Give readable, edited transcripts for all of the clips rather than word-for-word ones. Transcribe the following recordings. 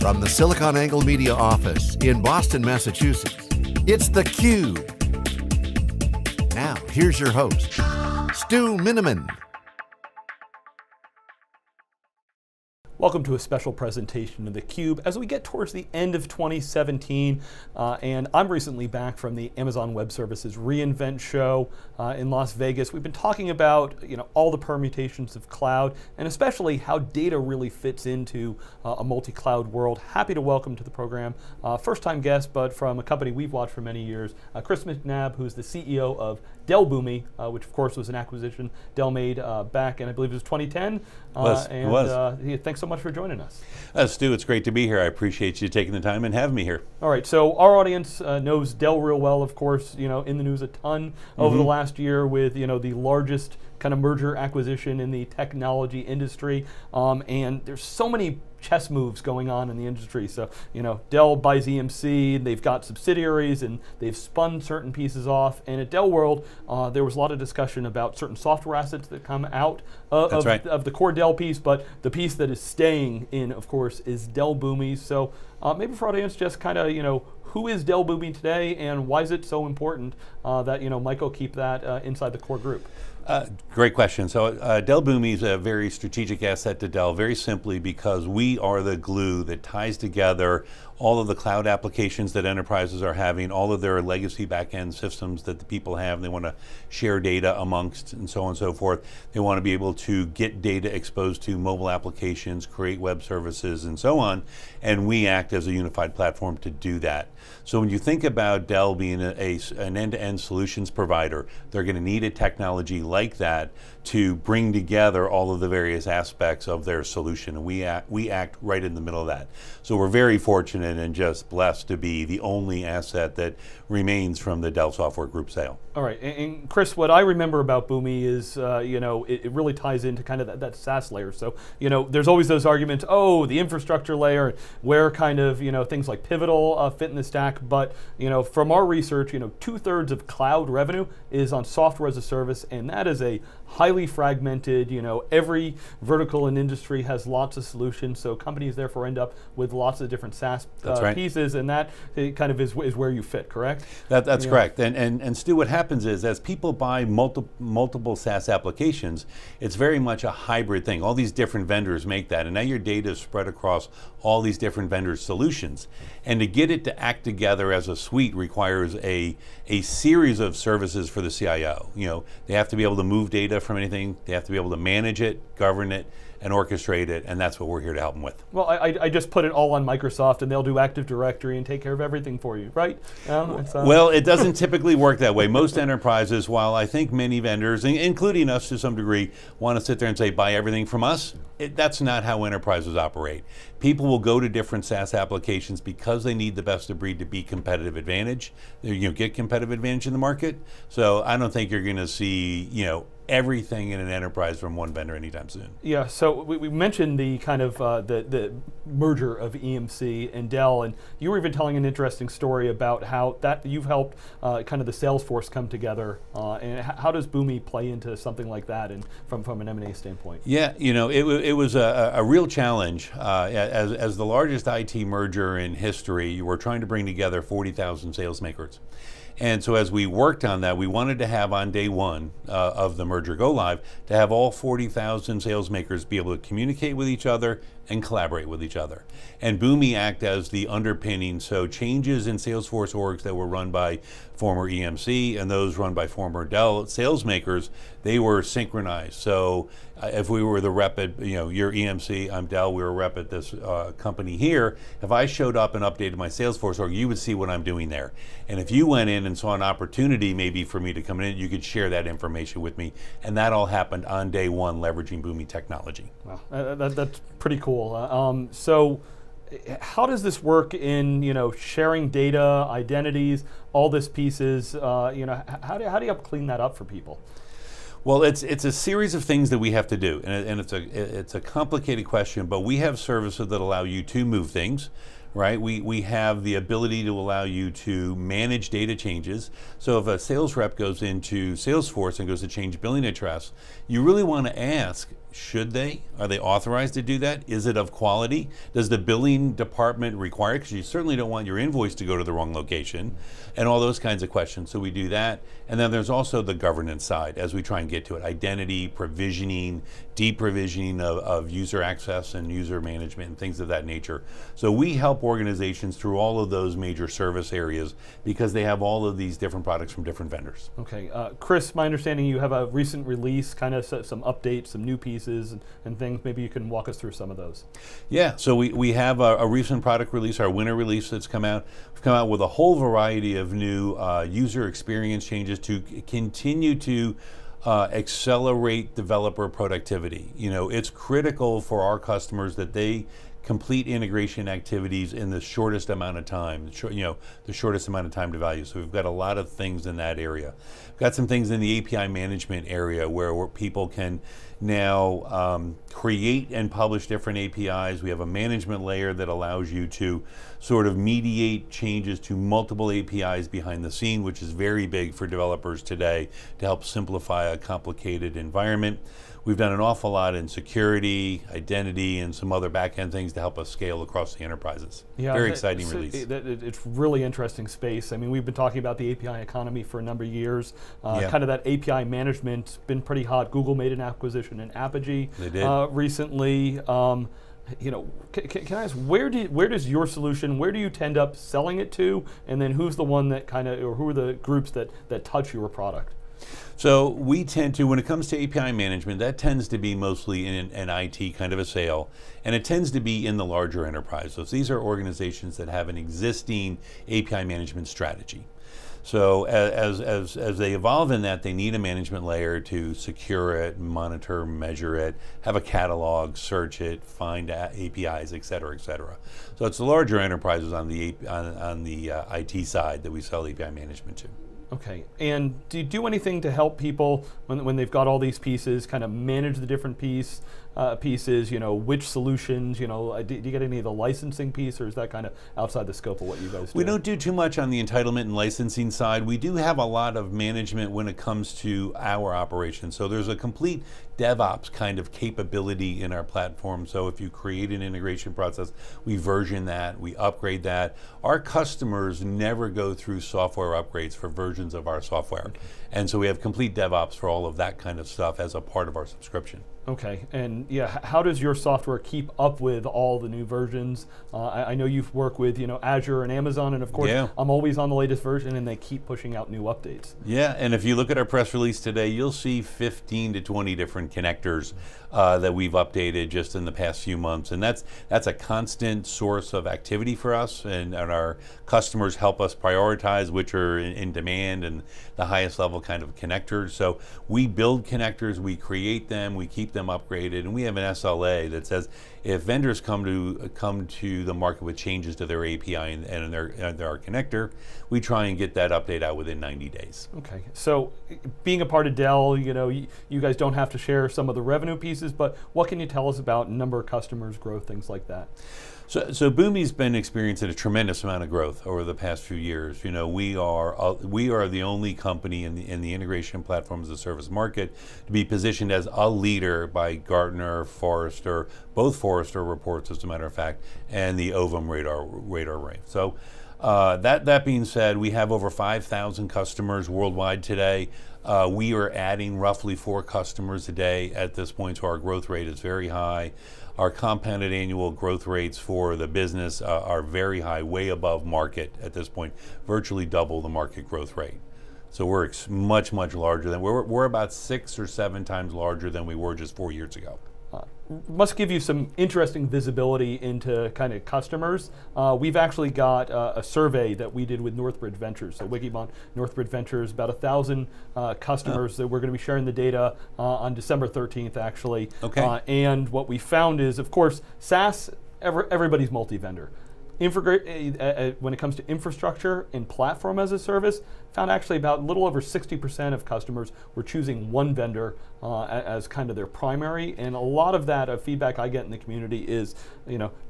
From the SiliconANGLE Media office in Boston, Massachusetts, it's theCUBE. Now, here's your host, Stu Miniman. Welcome to a special presentation of theCUBE as we get towards the end of 2017, and I'm recently back from the Amazon Web Services reInvent show in Las Vegas. We've been talking about all the permutations of cloud, and especially how data really fits into a multi-cloud world. Happy to welcome to the program, first-time guest, but from a company we've watched for many years, Chris McNabb, who's the CEO of Dell Boomi, which of course was an acquisition Dell made back in, I believe it was 2010. It was. Thanks so much for joining us. Stu, it's great to be here. I appreciate you taking the time and having me here. All right, so our audience knows Dell real well, of course, in the news a ton over the last year with the largest kind of merger acquisition in the technology industry, and there's so many chess moves going on in the industry. So, Dell buys EMC, and they've got subsidiaries, and they've spun certain pieces off. And at Dell World, there was a lot of discussion about certain software assets that come out of the core Dell piece, but the piece that is staying in, of course, is Dell Boomi. So maybe for our audience, just kind of, who is Dell Boomi today, and why is it so important that Michael keep that inside the core group? Great question. So Dell Boomi is a very strategic asset to Dell, very simply because we are the glue that ties together all of the cloud applications that enterprises are having, all of their legacy back-end systems that the people have. They want to share data amongst and so on and so forth. They want to be able to get data exposed to mobile applications, create web services and so on, and we act as a unified platform to do that. So when you think about Dell being an end-to-end solutions provider, they're going to need a technology like that to bring together all of the various aspects of their solution, and we act right in the middle of that. So we're very fortunate and just blessed to be the only asset that remains from the Dell Software Group sale. All right, and Chris, what I remember about Boomi is, it really ties into kind of that SaaS layer. So, there's always those arguments, the infrastructure layer, where kind of, things like Pivotal fit in the stack. But, from our research, 2/3 of cloud revenue is on software as a service, and that is a highly fragmented, every vertical and industry has lots of solutions, so companies therefore end up with lots of different SaaS pieces, and that kind of is where you fit, correct? That's correct. And Stu, what happens is, as people buy multiple SaaS applications, it's very much a hybrid thing. All these different vendors make that, and now your data is spread across all these different vendors' solutions. And to get it to act together as a suite requires a series of services for the CIO. They have to be able to move data from anything, they have to be able to manage it, govern it, and orchestrate it, and that's what we're here to help them with. Well, I just put it all on Microsoft, and they'll do Active Directory and take care of everything for you, right? Well, it doesn't typically work that way. Most enterprises, while I think many vendors, including us to some degree, want to sit there and say, buy everything from us, that's not how enterprises operate. People will go to different SaaS applications because they need the best of breed to be competitive advantage, get competitive advantage in the market. So I don't think you're going to see, everything in an enterprise from one vendor anytime soon. Yeah, so we mentioned the kind of the merger of EMC and Dell, and you were even telling an interesting story about how that you've helped kind of the sales force come together, and how does Boomi play into something like that, and from an M&A standpoint? Yeah, it was a real challenge. As the largest IT merger in history, you were trying to bring together 40,000 sales makers. And so as we worked on that, we wanted to have on day one of the merger go live, to have all 40,000 sales makers be able to communicate with each other and collaborate with each other. And Boomi act as the underpinning, so changes in Salesforce orgs that were run by former EMC and those run by former Dell sales makers, they were synchronized. So if we were the rep at, you're EMC, I'm Dell, we were a rep at this company here, if I showed up and updated my Salesforce org, you would see what I'm doing there. And if you went in and saw an opportunity maybe for me to come in, you could share that information with me. And that all happened on day one, leveraging Boomi technology. Wow, that's pretty cool. So how does this work in sharing data, identities, all this pieces? How do you help clean that up for people? Well, it's a series of things that we have to do, and it's a complicated question. But we have services that allow you to move things, right? We have the ability to allow you to manage data changes. So if a sales rep goes into Salesforce and goes to change billing address, you really want to ask, should they? Are they authorized to do that? Is it of quality? Does the billing department require it? Because you certainly don't want your invoice to go to the wrong location, and all those kinds of questions. So we do that. And then there's also the governance side as we try and get to it. Identity, provisioning, deprovisioning of user access and user management and things of that nature. So we help organizations through all of those major service areas because they have all of these different products from different vendors. Okay, Chris, my understanding you have a recent release, kind of some updates, some new pieces and things. Maybe you can walk us through some of those. Yeah, so we have a recent product release, our winter release that's come out. We've come out with a whole variety of new user experience changes to continue to accelerate developer productivity. You know, it's critical for our customers that they complete integration activities in the shortest amount of time, the shortest amount of time to value. So we've got a lot of things in that area. We've got some things in the API management area where people can now create and publish different APIs. We have a management layer that allows you to sort of mediate changes to multiple APIs behind the scene, which is very big for developers today to help simplify a complicated environment. We've done an awful lot in security, identity, and some other back-end things to help us scale across the enterprises. Yeah, very exciting release. It's really interesting space. I mean, we've been talking about the API economy for a number of years. Kind of that API management's been pretty hot. Google made an acquisition in Apogee recently. You know, can I ask, where does your solution, where do you tend up selling it to, and then who's the one that kind of, or who are the groups that touch your product? So we tend to, when it comes to API management, that tends to be mostly in an IT kind of a sale, and it tends to be in the larger enterprise. So these are organizations that have an existing API management strategy. So as they evolve in that, they need a management layer to secure it, monitor, measure it, have a catalog, search it, find APIs, et cetera, et cetera. So it's the larger enterprises on the IT side that we sell API management to. Okay, and do you do anything to help people when they've got all these pieces, kind of manage the different pieces, you know, which solutions, you know, do you get any of the licensing piece, or is that kind of outside the scope of what you guys do? We don't do too much on the entitlement and licensing side. We do have a lot of management when it comes to our operations. So there's a complete DevOps kind of capability in our platform. So if you create an integration process, we version that, we upgrade that. Our customers never go through software upgrades for versions of our software. Okay. And so we have complete DevOps for all of that kind of stuff as a part of our subscription. Okay, and yeah, how does your software keep up with all the new versions? I know you've worked with, you know, Azure and Amazon, and of course, I'm always on the latest version, and they keep pushing out new updates. Yeah, and if you look at our press release today, you'll see 15 to 20 different connectors that we've updated just in the past few months, and that's a constant source of activity for us, and our customers help us prioritize which are in demand and the highest level kind of connectors. So we build connectors, we create them, we keep them upgraded, and we have an SLA that says if vendors come to the market with changes to their API and their connector, we try and get that update out within 90 days. Okay, so being a part of Dell, you know, you guys don't have to share some of the revenue pieces, but what can you tell us about number of customers, growth, things like that? So Boomi's been experiencing a tremendous amount of growth over the past few years. You know, we are the only company in the integration platform as a service market to be positioned as a leader by Gartner, Forrester, both Forrester reports, as a matter of fact, and the Ovum Radar Rate. So that being said, we have over 5,000 customers worldwide today. We are adding roughly 4 customers a day at this point, so our growth rate is very high. Our compounded annual growth rates for the business are very high, way above market at this point, virtually double the market growth rate. So we're much, much larger than, we're about 6 or 7 times larger than we were just 4 years ago. Must give you some interesting visibility into kind of customers. We've actually got a survey that we did with Northbridge Ventures. So Wikibon, Northbridge Ventures, about 1,000 customers that we're going to be sharing the data on December 13th, actually. Okay. And what we found is, of course, SaaS, everybody's multi-vendor. when it comes to infrastructure and platform as a service, found actually about a little over 60% of customers were choosing one vendor as kind of their primary, and a lot of that feedback I get in the community is,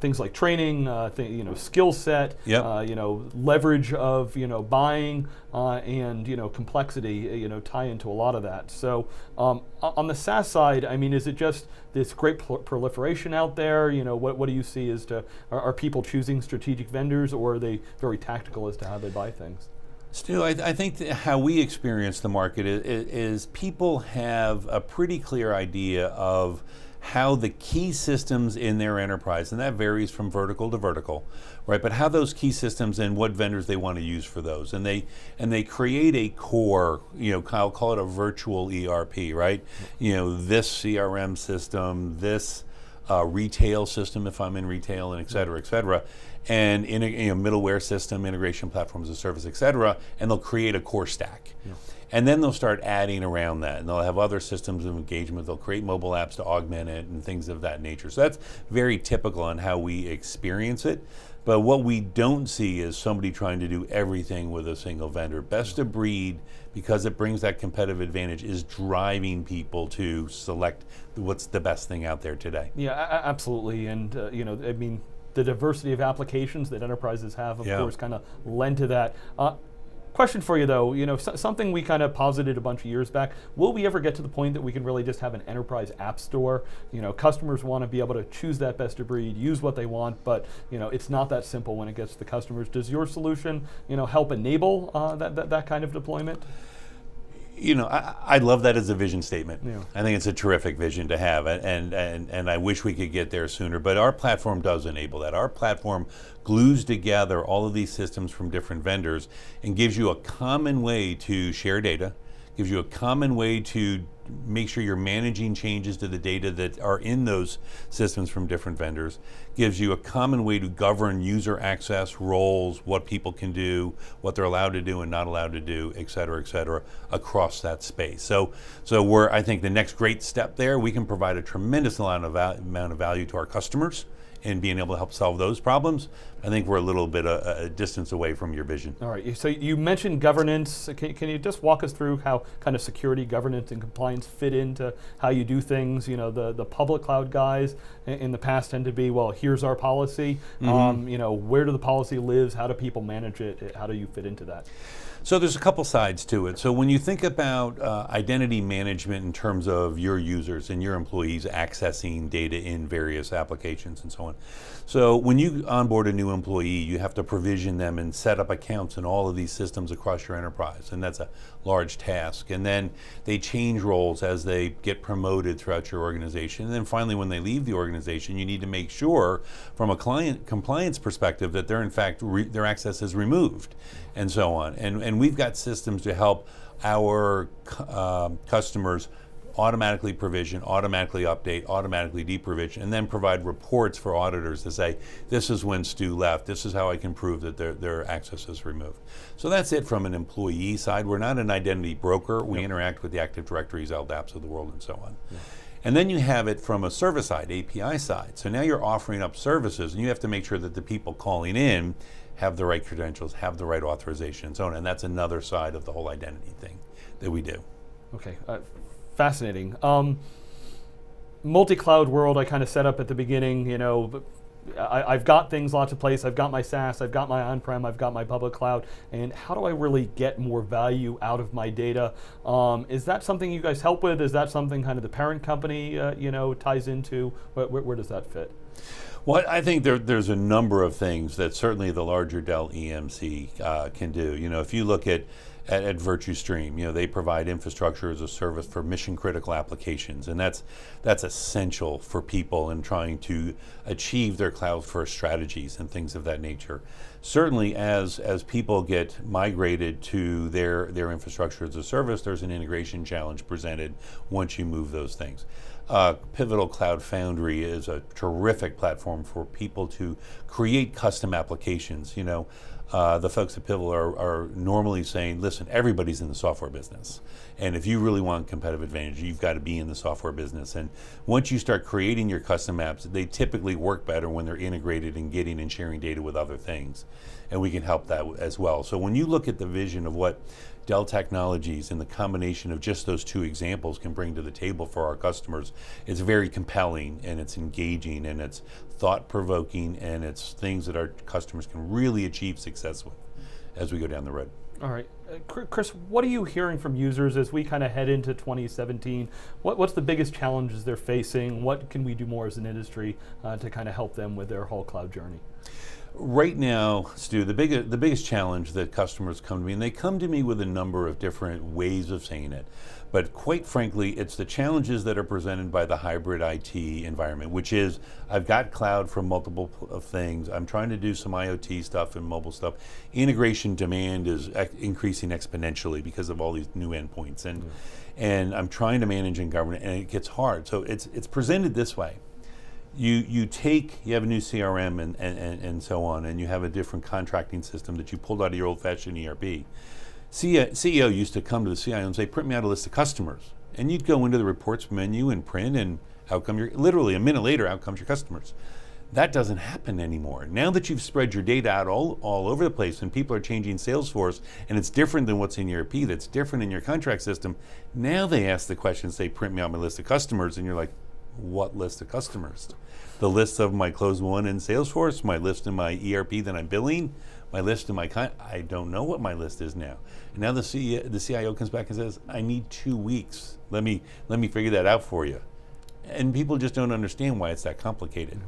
things like training, skill set, leverage of buying, and complexity, tie into a lot of that. So on the SaaS side, I mean, is it just this great proliferation out there? What do you see as to are people choosing strategic vendors, or are they very tactical as to how they buy things? Stu, I think that how we experience the market is people have a pretty clear idea of how the key systems in their enterprise, and that varies from vertical to vertical, right? But how those key systems and what vendors they want to use for those, and they create a core, I'll call it a virtual ERP, right? This CRM system, this retail system if I'm in retail, and et cetera, and in a middleware system, integration platforms as a service, et cetera, and they'll create a core stack. Yeah. And then they'll start adding around that, and they'll have other systems of engagement. They'll create mobile apps to augment it and things of that nature. So that's very typical on how we experience it. But what we don't see is somebody trying to do everything with a single vendor. Best of breed, because it brings that competitive advantage, is driving people to select what's the best thing out there today. Yeah, absolutely. And I mean, the diversity of applications that enterprises have, of course, kind of lend to that. Question for you though, something we kind of posited a bunch of years back, will we ever get to the point that we can really just have an enterprise app store? Customers want to be able to choose that best of breed, use what they want, but it's not that simple when it gets to the customers. Does your solution, help enable that kind of deployment? I love that as a vision statement. Yeah. I think it's a terrific vision to have, and I wish we could get there sooner, but our platform does enable that. Our platform glues together all of these systems from different vendors and gives you a common way to share data, gives you a common way to make sure you're managing changes to the data that are in those systems from different vendors, gives you a common way to govern user access, roles, what people can do, what they're allowed to do and not allowed to do, et cetera, across that space. So we're, I think, the next great step there. We can provide a tremendous amount of value to our customers in being able to help solve those problems. I think we're a little bit a distance away from your vision. All right, so you mentioned governance. Can you just walk us through how kind of security, governance, and compliance fit into how you do things? The public cloud guys in the past tend to be, well, here's our policy. Mm-hmm. Where do the policy lives? How do people manage it? How do you fit into that? So there's a couple sides to it. So when you think about identity management in terms of your users and your employees accessing data in various applications and so on. So when you onboard a new employee, you have to provision them and set up accounts in all of these systems across your enterprise, and that's a large task. And then they change roles as they get promoted throughout your organization. And then finally, when they leave the organization, you need to make sure from a client compliance perspective that they're in fact their access is removed and so on. And we've got systems to help our customers automatically provision, automatically update, automatically deprovision, and then provide reports for auditors to say, this is when Stu left, this is how I can prove that their access is removed. So that's it from an employee side. We're not an identity broker. We interact with the Active Directories, LDAPs of the world, and so on. Yeah. And then you have it from a service side, API side. So now you're offering up services, and you have to make sure that the people calling in have the right credentials, have the right authorization, and so on. And that's another side of the whole identity thing that we do. Okay. Fascinating. Multi-cloud world, I kind of set up at the beginning, I've got things lots of places. I've got my SaaS, I've got my on-prem, I've got my public cloud, and how do I really get more value out of my data? Is that something you guys help with? Is that something kind of the parent company, ties into? Where does that fit? Well, I think there's a number of things that certainly the larger Dell EMC can do. If you look at VirtuStream, they provide infrastructure as a service for mission critical applications, and that's essential for people in trying to achieve their cloud first strategies and things of that nature. Certainly as people get migrated to their infrastructure as a service, there's an integration challenge presented once you move those things. Pivotal Cloud Foundry is a terrific platform for people to create custom applications. You know, the folks at Pivotal are normally saying, listen, everybody's in the software business. And if you really want competitive advantage, you've got to be in the software business. And once you start creating your custom apps, they typically work better when they're integrated and getting and sharing data with other things. And we can help that as well. So when you look at the vision of what Dell Technologies and the combination of just those two examples can bring to the table for our customers, it's very compelling, and it's engaging, and it's thought-provoking, and it's things that our customers can really achieve success with as we go down the road. All right. Chris, what are you hearing from users as we kind of head into 2017? What's the biggest challenges they're facing? What can we do more as an industry to kind of help them with their whole cloud journey? Right now, Stu, the biggest challenge that customers come to me, and they come to me with a number of different ways of saying it, but quite frankly, it's the challenges that are presented by the hybrid IT environment, which is, I've got cloud for multiple things, I'm trying to do some IoT stuff and mobile stuff. Integration demand is increasing exponentially because of all these new endpoints, and I'm trying to manage and govern it, and it gets hard. So it's presented this way. You have a new CRM and so on, and you have a different contracting system that you pulled out of your old-fashioned ERP. CEO used to come to the CIO and say, print me out a list of customers. And you'd go into the reports menu and print, and out come literally a minute later, out comes your customers. That doesn't happen anymore. Now that you've spread your data out all over the place, and people are changing Salesforce, and it's different than what's in your ERP, that's different in your contract system, now they ask the question, say, print me out my list of customers, and you're like, what list of customers? The list of my closed one in Salesforce, my list in my ERP that I'm billing, my list in my I don't know what my list is now. And now the CIO comes back and says, I need 2 weeks. Let me figure that out for you. And people just don't understand why it's that complicated.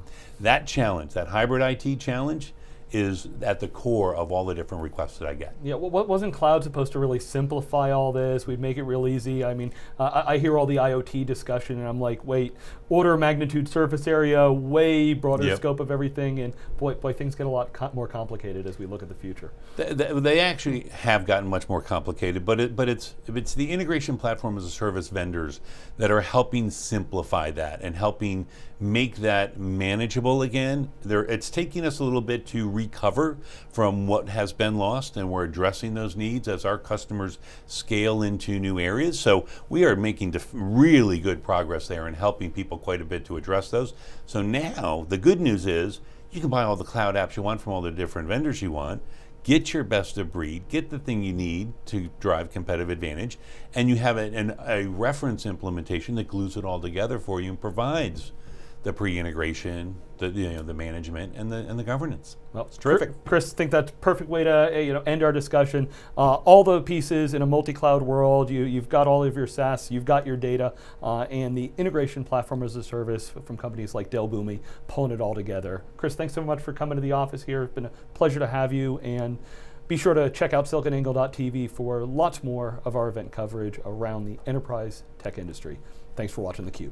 That challenge, that hybrid IT challenge, is at the core of all the different requests that I get. Yeah, what wasn't cloud supposed to really simplify all this? We'd make it real easy. I mean, I hear all the IoT discussion, and I'm like, wait, order of magnitude surface area, way broader scope of everything, and boy, things get a lot more complicated as we look at the future. They actually have gotten much more complicated, but it's the integration platform as a service vendors that are helping simplify that and helping make that manageable again. It's taking us a little bit to recover from what has been lost, and we're addressing those needs as our customers scale into new areas. So we are making really good progress there and helping people quite a bit to address those. So now the good news is you can buy all the cloud apps you want from all the different vendors you want, get your best of breed, get the thing you need to drive competitive advantage, and you have a reference implementation that glues it all together for you and provides the pre-integration, the management, and the governance. Well, it's terrific. Chris, I think that's a perfect way to end our discussion. All the pieces in a multi-cloud world, you've got all of your SaaS, you've got your data, and the integration platform as a service from companies like Dell, Boomi, pulling it all together. Chris, thanks so much for coming to the office here. It's been a pleasure to have you, and be sure to check out siliconangle.tv for lots more of our event coverage around the enterprise tech industry. Thanks for watching theCUBE.